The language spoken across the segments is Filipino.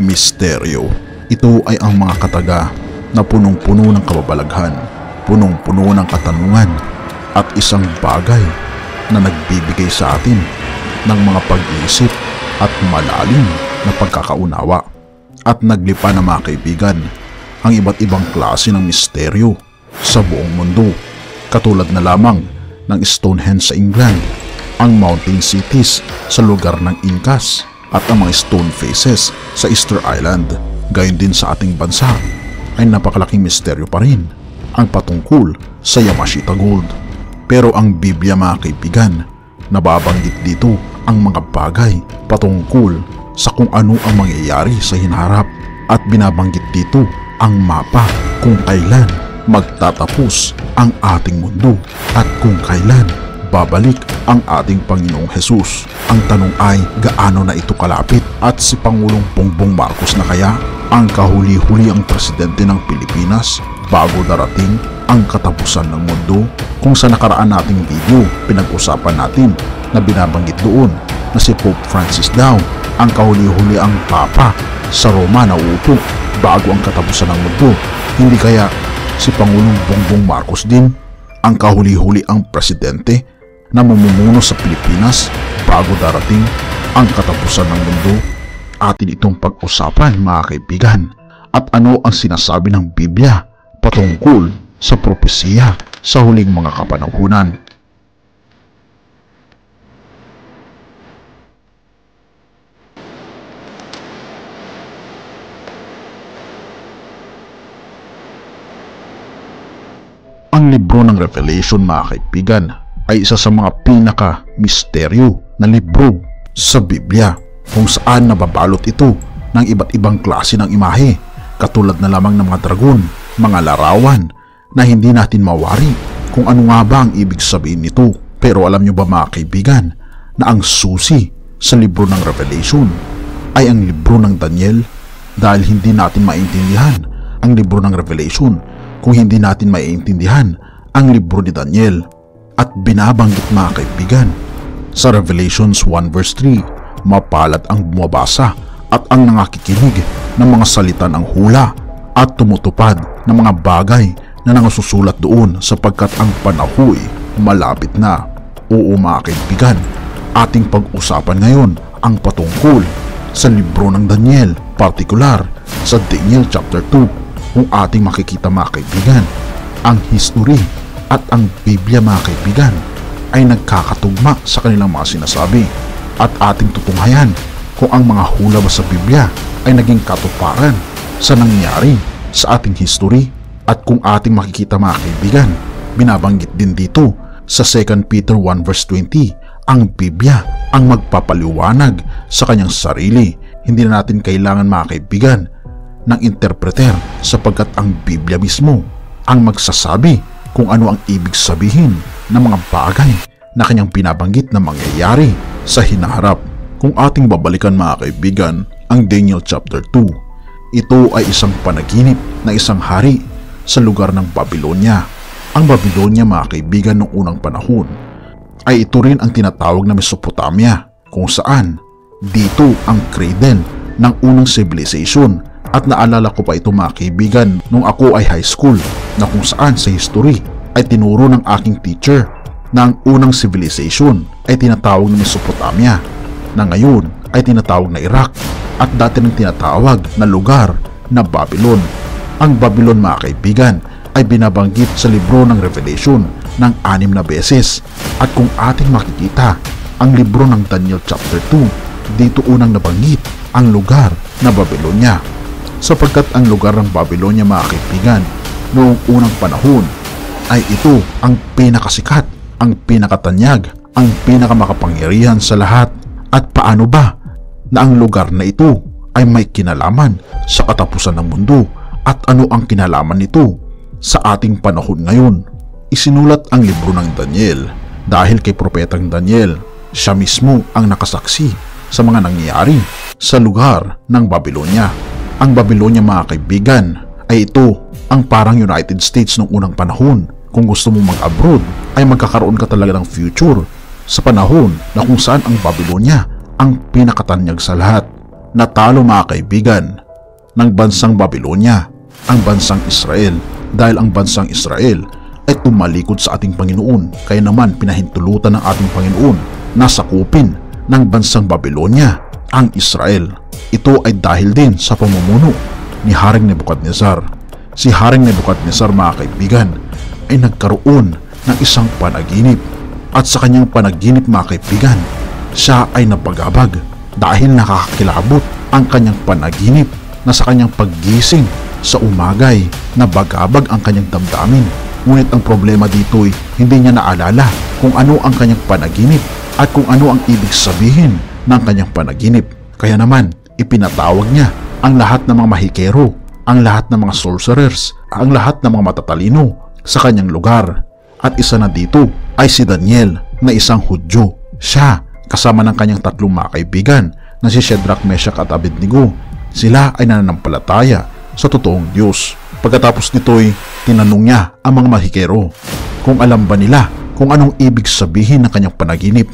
Misteryo. Ito ay ang mga kataga na punong-puno ng kababalaghan, punong-puno ng katanungan, at isang bagay na nagbibigay sa atin ng mga pag-iisip at malalim na pagkakaunawa. At naglipa na mga kaibigan ang iba't ibang klase ng misteryo sa buong mundo, katulad na lamang ng Stonehenge sa England, ang mountain cities sa lugar ng Incas, at ang mga stone faces sa Easter Island. Gayon din sa ating bansa ay napakalaking misteryo pa rin ang patungkol sa Yamashita Gold. Pero ang Biblia mga kaibigan, nababanggit dito ang mga bagay patungkol sa kung ano ang mangyayari sa hinaharap, at binabanggit dito ang mapa kung kailan magtatapos ang ating mundo at kung kailan babalik ang ating Panginoong Hesus. Ang tanong ay, gaano na ito kalapit? At si Pangulong Bongbong Marcos na kaya ang kahuli-huli ang presidente ng Pilipinas bago darating ang katapusan ng mundo? Kung sa nakaraan nating video, pinag-usapan natin na binabanggit doon na si Pope Francis daw ang kahuli-huli ang Papa sa Roma na uupo bago ang katapusan ng mundo. Hindi kaya si Pangulong Bongbong Marcos din ang kahuli-huli ang presidente na mamumuno sa Pilipinas bago darating ang katapusan ng mundo? Atin itong pag-usapan mga kaibigan. At ano ang sinasabi ng Biblia patungkol sa propesiya sa huling mga kapanahunan? Ang libro ng Revelation mga kaibigan ay isa sa mga pinaka-misteryo na libro sa Biblia, kung saan nababalot ito ng iba't ibang klase ng imahe, katulad na lamang ng mga dragon, mga larawan na hindi natin mawari kung ano nga ba ang ibig sabihin nito. Pero alam nyo ba mga kaibigan na ang susi sa libro ng Revelation ay ang libro ng Daniel? Dahil hindi natin maintindihan ang libro ng Revelation kung hindi natin maiintindihan ang libro ni Daniel. At binabanggit mga kaibigan sa Revelations 1 verse 3, mapalad ang bumabasa at ang nangakikinig ng mga salita ng hula at tumutupad ng mga bagay na nangasusulat doon, sapagkat ang panahoy malapit na. Oo mga kaibigan, ating pag-usapan ngayon ang patungkol sa libro ng Daniel, partikular sa Daniel chapter 2, kung ating makikita mga kaibigan, ang history at ang Biblia mga kaibigan ay nagkakatugma sa kanilang mga sinasabi, at ating tutunghayan kung ang mga hula ba sa Biblia ay naging katuparan sa nangyari sa ating history. At kung ating makikita mga kaibigan, binabanggit din dito sa 2 Peter 1 verse 20, ang Biblia ang magpapaliwanag sa kanyang sarili. Hindi na natin kailangan mga kaibigan ng interpreter, sapagkat ang Biblia mismo ang magsasabi kung ano ang ibig sabihin ng mga bagay na kanyang binabanggit na mangyayari sa hinaharap. Kung ating babalikan mga kaibigan ang Daniel chapter 2, ito ay isang panaginip na isang hari sa lugar ng Babylonia. Ang Babylonia mga kaibigan noong unang panahon ay ito rin ang tinatawag na Mesopotamia, kung saan dito ang cradle ng unang civilization. At naalala ko pa ito mga kaibigan nung ako ay high school, na kung saan sa history ay tinuro ng aking teacher na ang unang civilization ay tinatawag na Mesopotamia, na ngayon ay tinatawag na Iraq, at dati nang tinatawag na lugar na Babylon. Ang Babylon mga kaibigan ay binabanggit sa libro ng Revelation ng 6 na beses, at kung ating makikita ang libro ng Daniel chapter 2, dito unang nabanggit ang lugar na Babylonia, sapagkat ang lugar ng Babylonia mga kaibigan noong unang panahon ay ito ang pinakasikat, ang pinakatanyag, ang pinakamakapangyarihan sa lahat. At paano ba na ang lugar na ito ay may kinalaman sa katapusan ng mundo, at ano ang kinalaman nito sa ating panahon ngayon? Isinulat ang libro ng Daniel dahil kay propetang Daniel, siya mismo ang nakasaksi sa mga nangyayari sa lugar ng Babylonia. Ang Babylonia mga kaibigan ay ito ang parang United States noong unang panahon. Kung gusto mong mag-abroad ay magkakaroon ka talaga ng future sa panahon na kung saan ang Babylonia ang pinakatanyag sa lahat. natalo mga kaibigan ng bansang Babylonia ang bansang Israel, dahil ang bansang Israel ay tumalikod sa ating Panginoon, kaya naman pinahintulutan ng ating Panginoon na sakupin ng bansang Babylonia ang Israel. Ito ay dahil din sa pamumuno ni Haring Nebukadnezar. Si Haring Nebukadnezar mga kaibigan ay nagkaroon ng isang panaginip, at sa kanyang panaginip mga kaibigan, siya ay nabagabag dahil nakakakilabot ang kanyang panaginip na sa kanyang paggising sa umagay nabagabag ang kanyang damdamin. Ngunit ang problema dito ay hindi niya naalala kung ano ang kanyang panaginip at kung ano ang ibig sabihin ng kanyang panaginip. Kaya naman ipinatawag niya ang lahat ng mga mahikero, ang lahat ng mga sorcerers, ang lahat ng mga matatalino sa kanyang lugar. At isa na dito ay si Daniel na isang Hudyo. Siya kasama ng kanyang tatlong mga kaibigan na si Shadrach, Meshach at Abednego. Sila ay nananampalataya sa totoong Diyos. Pagkatapos nito'y tinanong niya ang mga mahikero kung alam ba nila kung anong ibig sabihin ng kanyang panaginip.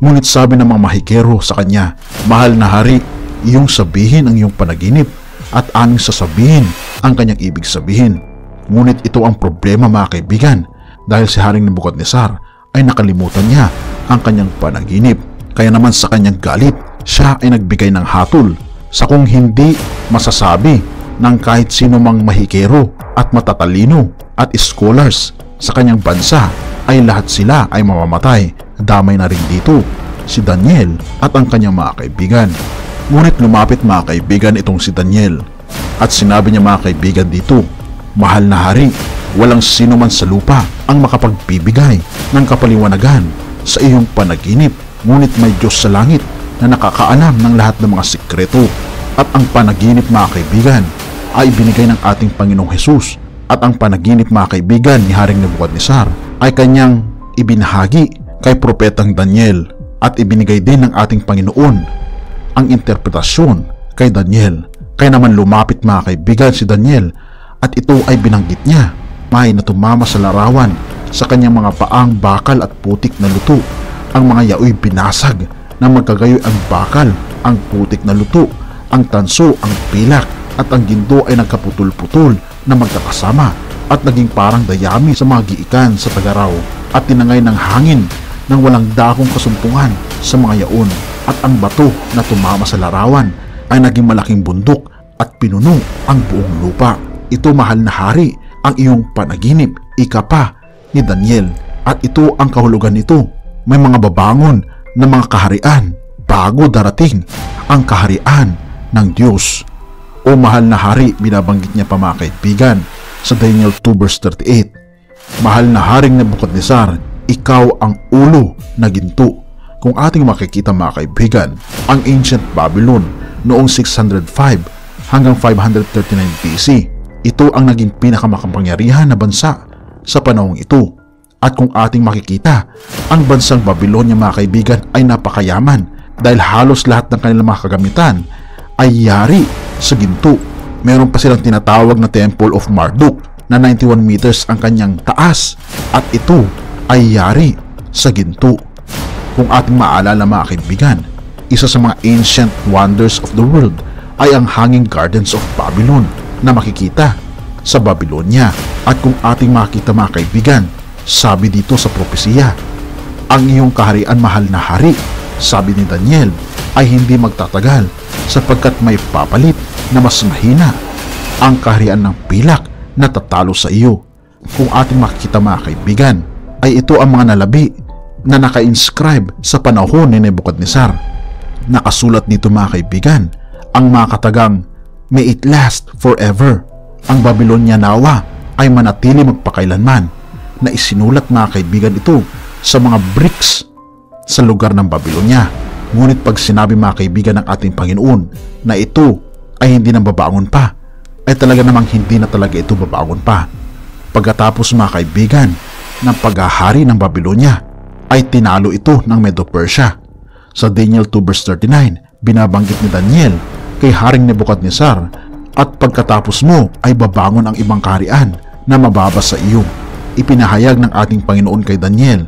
Ngunit sabi ng mga mahikero sa kanya, "Mahal na hari, iyong sabihin ang iyong panaginip at aming sasabihin ang kanyang ibig sabihin." Ngunit ito ang problema mga kaibigan, dahil si Haring Nebukadnezar ay nakalimutan niya ang kanyang panaginip. Kaya naman sa kanyang galit, siya ay nagbigay ng hatol sa kung hindi masasabi ng kahit sino mang mahikero at matatalino at scholars sa kanyang bansa, ay lahat sila ay mamamatay. Damay na rin dito si Daniel at ang kanyang mga kaibigan. Ngunit lumapit mga kaibigan itong si Daniel at sinabi niya mga kaibigan dito, "Mahal na hari, walang sino man sa lupa ang makapagbibigay ng kapaliwanagan sa iyong panaginip, ngunit may Diyos sa langit na nakakaalam ng lahat ng mga sikreto." At ang panaginip mga kaibigan ay ibinigay ng ating Panginoong Hesus, at ang panaginip mga kaibigan ni Haring Nebukadnezar ay kanyang ibinahagi kay Propetang Daniel, at ibinigay din ng ating Panginoon ang interpretasyon kay Daniel. Kaya naman lumapit mga kaibigan si Daniel, at ito ay binanggit niya. May natumama sa larawan sa kanyang mga paang bakal at putik na luto. Ang mga yaoy binasag na magkagayoy ang bakal, ang putik na luto, ang tanso, ang pilak at ang ginto ay nagkaputol-putol na magkakasama at naging parang dayami sa mga giikan sa Tagaraw, at tinangay ng hangin nang walang dakong kasumpungan sa mga yaon, at ang bato na tumama sa larawan ay naging malaking bundok at pinuno ang buong lupa. Ito mahal na hari ang iyong panaginip, ika pa ni Daniel, at ito ang kahulugan nito. May mga babangon na mga kaharian bago darating ang kaharian ng Diyos. O mahal na hari, binabanggit niya pa mga kaibigan sa Daniel 2 verse 38, "Mahal na Haring Nebukadnezar, ikaw ang ulo na ginto." Kung ating makikita mga kaibigan, ang ancient Babylon noong 605 hanggang 539 BC, ito ang naging pinakamakapangyarihan na bansa sa panahong ito. At kung ating makikita, ang bansang Babylonia mga kaibigan ay napakayaman, dahil halos lahat ng kanilang mga kagamitan ay yari sa ginto. Meron pa silang tinatawag na Temple of Marduk na 91 meters ang kanyang taas, at ito ay yari sa ginto. Kung ating maalala mga kaibigan, isa sa mga ancient wonders of the world ay ang Hanging Gardens of Babylon na makikita sa Babylonia. At kung ating makita mga kaibigan, sabi dito sa propesiya, "Ang iyong kaharian mahal na hari," sabi ni Daniel, "ay hindi magtatagal, sapagkat may papalit na mas mahina, ang kaharian ng pilak na tatalo sa iyo." Kung ating makikita mga kaibigan, ay ito ang mga nalabi na naka-inscribe sa panahon ni Nebukadnezar. Nakasulat dito mga kaibigan ang mga katagang, "May it last forever." Ang Babylonia nawa ay manatili magpakailanman, na isinulat mga kaibigan ito sa mga bricks sa lugar ng Babylonia. Ngunit pag sinabi mga kaibigan ng ating Panginoon na ito ay hindi na babangon pa, ay talaga namang hindi na talaga ito babangon pa. Pagkatapos mga kaibigan ng paghahari ng Babylonia, ay tinalo ito ng Medo-Persia. Sa Daniel 2 verse 39, binabanggit ni Daniel kay Haring Nebukadnezar, "At pagkatapos mo ay babangon ang ibang kaharian na mababa sa iyo." Ipinahayag ng ating Panginoon kay Daniel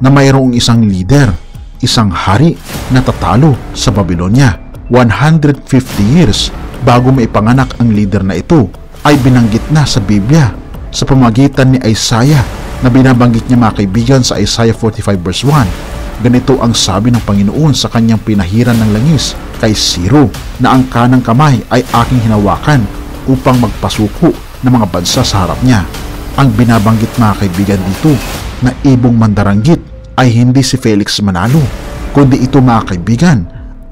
na mayroong isang leader, isang hari na tatalo sa Babylonia. 150 years bago maipanganak ang leader na ito ay binanggit na sa Biblia sa pamamagitan ni Isaiah na binabanggit niya mga kaibigan sa Isaiah 45 verse 1. Ganito ang sabi ng Panginoon sa kanyang pinahiran ng langis kay Ciro na ang kanang kamay ay aking hinawakan upang magpasuko ng mga bansa sa harap niya. Ang binabanggit mga kaibigan dito na ibong mandaranggit ay hindi si Felix Manalo, kundi ito mga kaibigan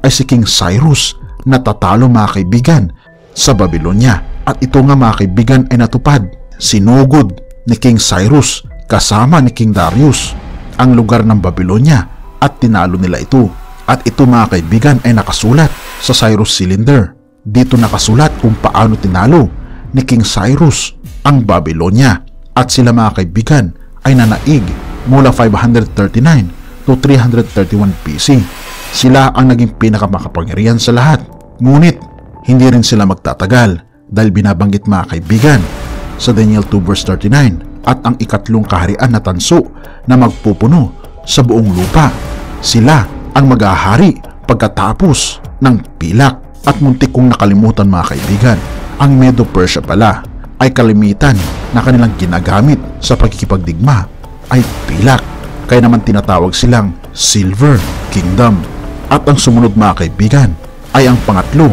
ay si King Cyrus na tatalo mga kaibigan sa Babylonia. At ito nga mga kaibigan ay natupad. Sinugod ni King Cyrus kasama ni King Darius ang lugar ng Babylonia at tinalo nila ito. At ito mga kaibigan ay nakasulat sa Cyrus Cylinder. Dito nakasulat kung paano tinalo ni King Cyrus ang Babylonia. At sila mga kaibigan ay nanaig mula 539 to 331 BC. Sila ang naging pinakamakapangyarihan sa lahat. Ngunit hindi rin sila magtatagal dahil binabanggit mga kaibigan sa Daniel 2 verse 39 at ang ikatlong kaharian na tanso na magpupuno sa buong lupa. Sila ang mag-ahari pagkatapos ng pilak. At muntik kong nakalimutan mga kaibigan, ang Medo-Persia pala ay kalimitan na kanilang ginagamit sa pagkikipagdigma ay pilak, kaya naman tinatawag silang Silver Kingdom. At ang sumunod mga kaibigan ay ang pangatlo,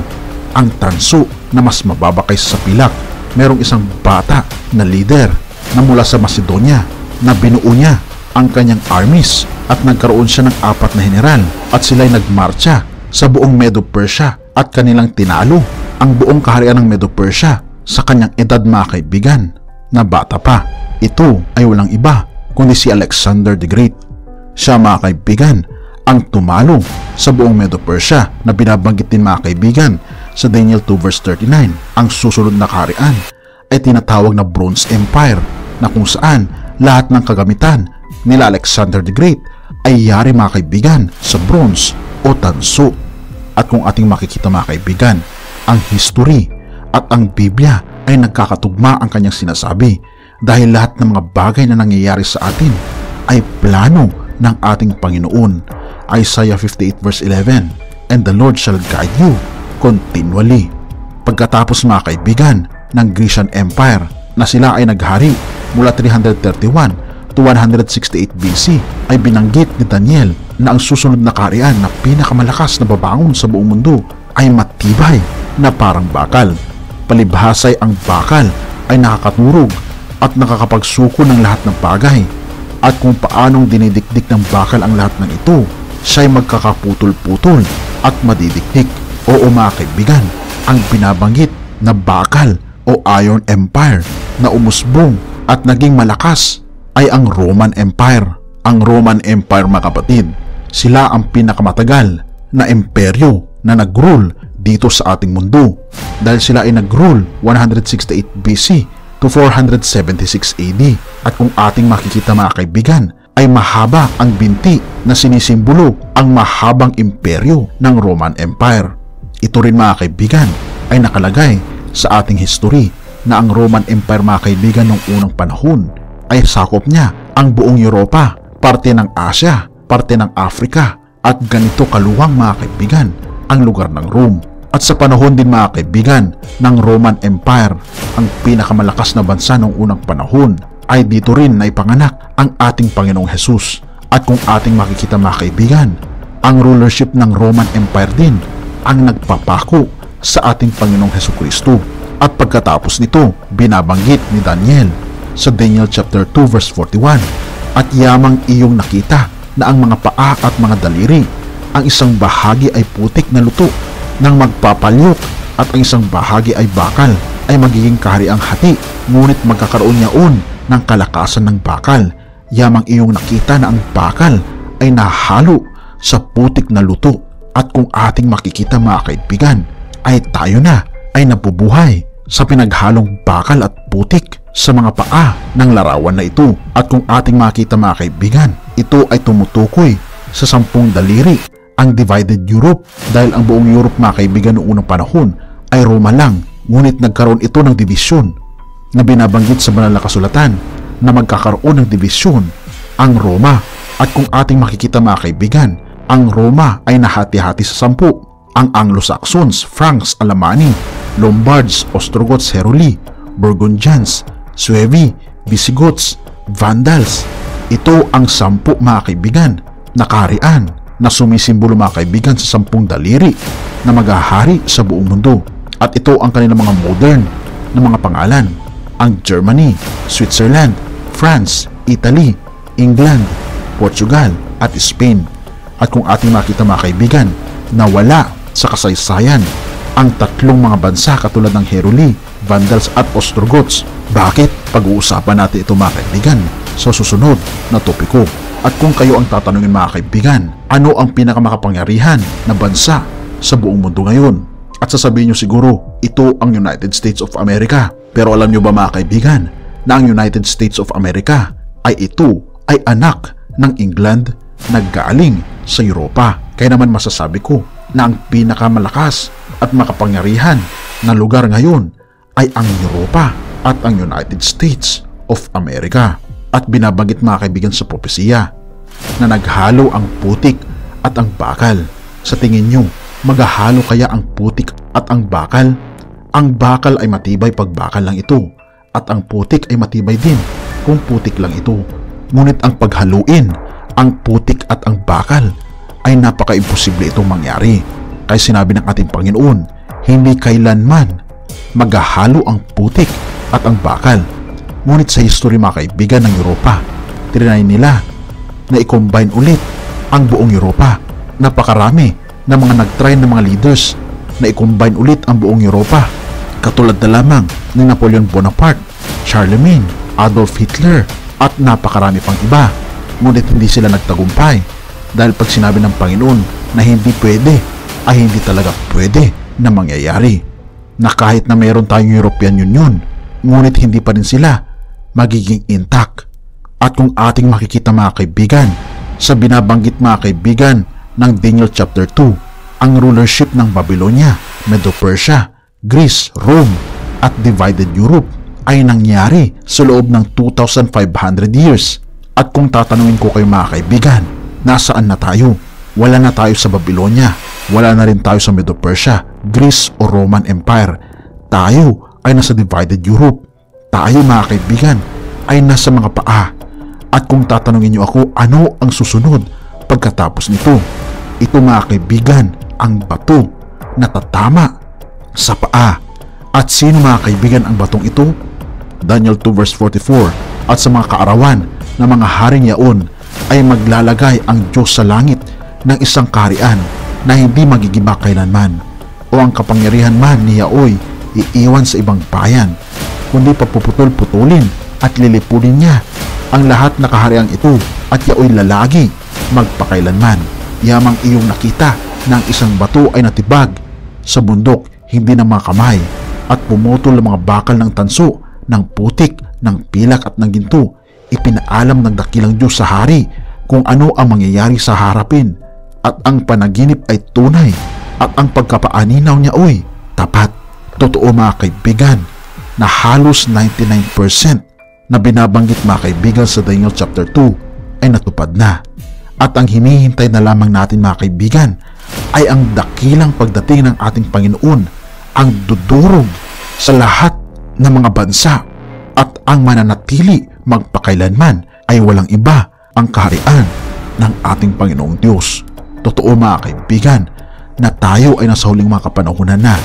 ang tanso na mas mababa kaysa sa pilak. Merong isang bata na leader na mula sa Macedonia na binuo niya ang kanyang armies at nagkaroon siya ng 4 na general at sila'y nagmarcha sa buong Medo-Persia at kanilang tinalo ang buong kaharian ng Medo-Persia sa kanyang edad mga kaibigan na bata pa. Ito ay walang iba kundi si Alexander the Great. Siya mga kaibigan ang tumalo sa buong Medo-Persia na binabanggit din mga kaibigan sa Daniel 2 verse 39. Ang susunod na kaharian ay tinatawag na Bronze Empire na kung saan lahat ng kagamitan nila Alexander the Great ay yari mga kaibigan sa bronze o tanso. At kung ating makikita mga kaibigan, ang history at ang Biblia ay nagkakatugma ang kanyang sinasabi dahil lahat ng mga bagay na nangyayari sa atin ay plano ng ating Panginoon. Isaiah 58 verse 11, and the Lord shall guide you continually. Pagkatapos mga kaibigan ng Grecian Empire na sila ay naghari mula 331 to 168 BC ay binanggit ni Daniel na ang susunod na kaharian na pinakamalakas na babangon sa buong mundo ay matibay na parang bakal. Palibhasay ang bakal ay nakakaturog at nakakapagsuko ng lahat ng bagay. At kung paanong dinidikdik ng bakal ang lahat ng ito, siya ay magkakaputol-putol at madidikdik. Oo mga kaibigan, ang binabanggit na bakal o Iron Empire na umusbong at naging malakas ay ang Roman Empire. Ang Roman Empire mga kapatid, sila ang pinakamatagal na imperyo na nag-rule dito sa ating mundo dahil sila ay nag-rule 168 BC to 476 AD. At kung ating makikita mga kaibigan ay mahaba ang binti na sinisimbolo ang mahabang imperyo ng Roman Empire. Ito rin mga kaibigan ay nakalagay sa ating history na ang Roman Empire mga kaibigan noong unang panahon ay sakop niya ang buong Europa, parte ng Asia, parte ng Africa at ganito kaluwang mga kaibigan ang lugar ng Rome. At sa panahon din mga kaibigan ng Roman Empire, ang pinakamalakas na bansa noong unang panahon ay dito rin na ipanganak ang ating Panginoong Jesus. At kung ating makikita mga kaibigan, ang rulership ng Roman Empire din ang nagpapako sa ating Panginoong Hesukristo. At pagkatapos nito, binabanggit ni Daniel sa Daniel chapter 2 verse 41, at yamang iyong nakita na ang mga paa at mga daliri, ang isang bahagi ay putik na luto ng magpapalyok at ang isang bahagi ay bakal, ay magiging kahariang hati, ngunit magkakaroon yaon ng kalakasan ng bakal. Yamang iyong nakita na ang bakal ay nahalo sa putik na luto. At kung ating makikita mga kaibigan, ay tayo na ay nabubuhay sa pinaghalong bakal at putik sa mga paa ng larawan na ito. At kung ating makita mga kaibigan, ito ay tumutukoy sa 10 daliri, ang divided Europe, dahil ang buong Europe mga kaibigan noong unang panahon ay Roma lang, ngunit nagkaroon ito ng dibisyon na binabanggit sa banal na kasulatan na magkakaroon ng dibisyon ang Roma. At kung ating makikita mga kaibigan, ang Roma ay nahati-hati sa 10. ang Anglo-Saxons, Franks, Alamani, Lombards, Ostrogoths, Heruli, Burgundians, Suevi, Visigoths, Vandals. Ito ang 10 mga kaibigan na kaharian na sumisimbolo mga kaibigan sa 10 daliri na maghahari sa buong mundo. At ito ang kanilang mga modern na mga pangalan: ang Germany, Switzerland, France, Italy, England, Portugal at Spain. At kung ating makita mga kaibigan na wala sa kasaysayan ang 3 mga bansa katulad ng Heruli, Vandals at Ostrogoths, bakit pag-uusapan natin ito mga kaibigan sa susunod na topiko? At kung kayo ang tatanungin mga kaibigan, ano ang pinakamakapangyarihan na bansa sa buong mundo ngayon? At sasabihin nyo siguro, ito ang United States of America. Pero alam nyo ba mga kaibigan na ang United States of America ay anak ng England na galing sa Europa? Kaya naman masasabi ko na ang pinakamalakas at makapangyarihan na lugar ngayon ay ang Europa at ang United States of America. At binabanggit mga kaibigan sa propesiya na naghalo ang putik at ang bakal. Sa tingin nyo, maghahalo kaya ang putik at ang bakal? Ang bakal ay matibay pag bakal lang ito, at ang putik ay matibay din kung putik lang ito. Ngunit ang paghaluin ang putik at ang bakal ay napaka-imposible itong mangyari. Kaya sinabi ng ating Panginoon, hindi kailanman maghahalo ang putik at ang bakal. Ngunit sa history mga kaibigan ng Europa, trinay nila na i-combine ulit ang buong Europa. Napakarami na mga nag-try ng mga leaders na i-combine ulit ang buong Europa. Katulad na lamang ni Napoleon Bonaparte, Charlemagne, Adolf Hitler at napakarami pang iba. Ngunit hindi sila nagtagumpay dahil pag sinabi ng Panginoon na hindi pwede, ay hindi talaga pwede na mangyayari. Na kahit na mayroon tayong European Union, ngunit hindi pa rin sila magiging intact. At kung ating makikita mga kaibigan sa binabanggit mga kaibigan ng Daniel chapter 2, ang rulership ng Babylonia, Medo-Persia, Greece, Rome at divided Europe ay nangyari sa loob ng 2,500 years. At kung tatanungin ko kayo mga kaibigan, nasaan na tayo? Wala na tayo sa Babylonia, wala na rin tayo sa Medo-Persia, Greece o Roman Empire. Tayo ay nasa divided Europe. Tayo mga kaibigan ay nasa mga paa. At kung tatanungin niyo ako, ano ang susunod pagkatapos nito? Ito mga kaibigan, ang bato na tatama sa paa. At sino mga kaibigan ang batong ito? Daniel 2 verse 44, at sa mga kaarawan na mga haring yaon ay maglalagay ang Diyos sa langit ng isang kaharian na hindi magigiba kailanman, o ang kapangyarihan man ni Yaoy iiwan sa ibang bayan, kundi papuputol-putulin at lilipunin niya ang lahat na kahariang ito, at Yaoy lalagi magpakailanman. Yamang iyong nakita ng isang bato ay natibag sa bundok, hindi ng mga kamay, at pumutol ang mga bakal ng tanso, ng putik, ng pilak at ng ginto. Ipinaalam ng dakilang Diyos sa hari kung ano ang mangyayari sa harapin, at ang panaginip ay tunay, at ang pagkapaaninaw niya ay tapat. Totoo mga kaibigan na halos 99% na binabanggit mga kaibigan sa Daniel chapter 2 ay natupad na. At ang hinihintay na lamang natin mga kaibigan ay ang dakilang pagdating ng ating Panginoon, ang dudurog sa lahat ng mga bansa, at ang mananatili magpakailanman ay walang iba, ang kaharian ng ating Panginoong Diyos. Totoo mga kaibigan na tayo ay nasa huling mga kapanahunan na,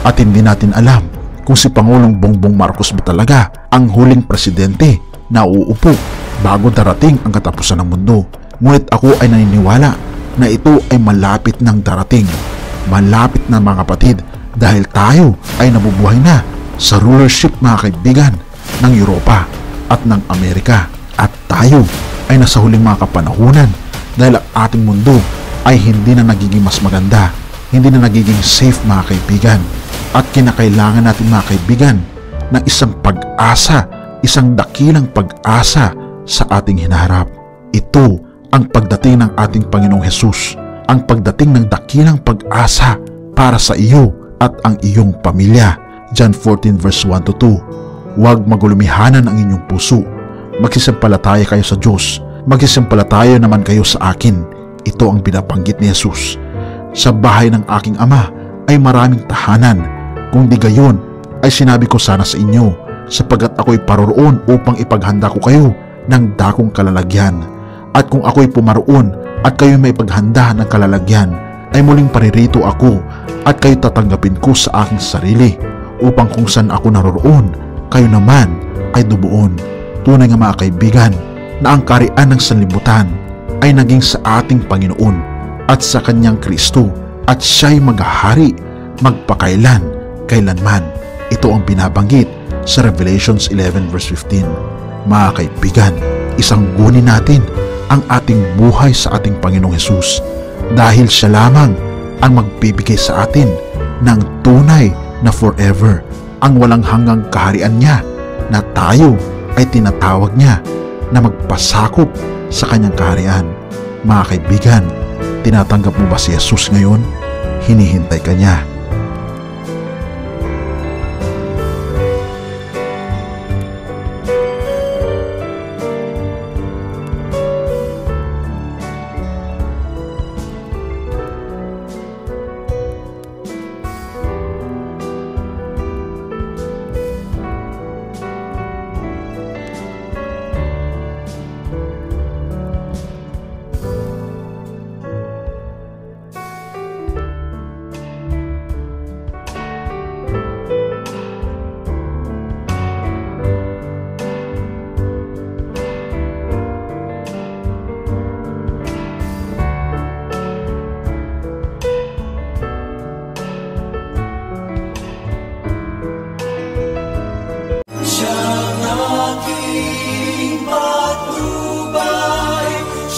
at hindi natin alam kung si Pangulong Bongbong Marcos ba talaga ang huling presidente na uupo bago darating ang katapusan ng mundo. Ngunit ako ay naniniwala na ito ay malapit ng darating. Malapit na mga kapatid, dahil tayo ay nabubuhay na sa rulership mga kaibigan ng Europa at ng Amerika. At tayo ay nasa huling mga kapanahunan dahil ang ating mundo ay hindi na nagiging mas maganda, hindi na nagiging safe mga kaibigan. At kinakailangan natin mga kaibigan ng isang pag-asa, isang dakilang pag-asa sa ating hinaharap. Ito ang pagdating ng ating Panginoong Hesus, ang pagdating ng dakilang pag-asa para sa iyo at ang iyong pamilya. John 14 verse 1 to 2. Huwag magulumihanan ang inyong puso. Magsisampalataya kayo sa Diyos. Magsisampalataya naman kayo sa akin. Ito ang binabanggit ni Jesus. sa bahay ng aking ama ay maraming tahanan. Kung di gayon ay sinabi ko sana sa inyo, sapagkat ako'y paroroon upang ipaghanda ko kayo ng dakong kalalagyan. At kung ako'y pumaroon at kayo may paghanda ng kalalagyan, ay muling paririto ako at kayo tatanggapin ko sa aking sarili, upang kung saan ako naroroon, kayo naman ay dubuon. Tunay nga mga kaibigan, na ang kaharian ng sanlibutan ay naging sa ating Panginoon at sa kanyang Kristo, at siya'y maghahari magpakailan kailanman. Ito ang binabanggit sa Revelations 11 verse 15. Mga kaibigan, isang gunin natin ang ating buhay sa ating Panginoong Hesus, dahil siya lamang ang magbibigay sa atin ng tunay na forever, ang walang hanggang kaharian niya, na tayo ay tinatawag niya na magpasakop sa kanyang kaharian. Mga kaibigan, tinatanggap mo ba si Jesus ngayon? Hinihintay ka niya.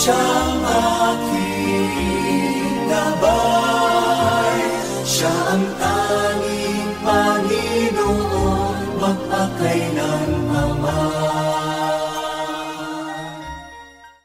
Siyang aking gabay, siya ang tanging Panginoon magpakailanman.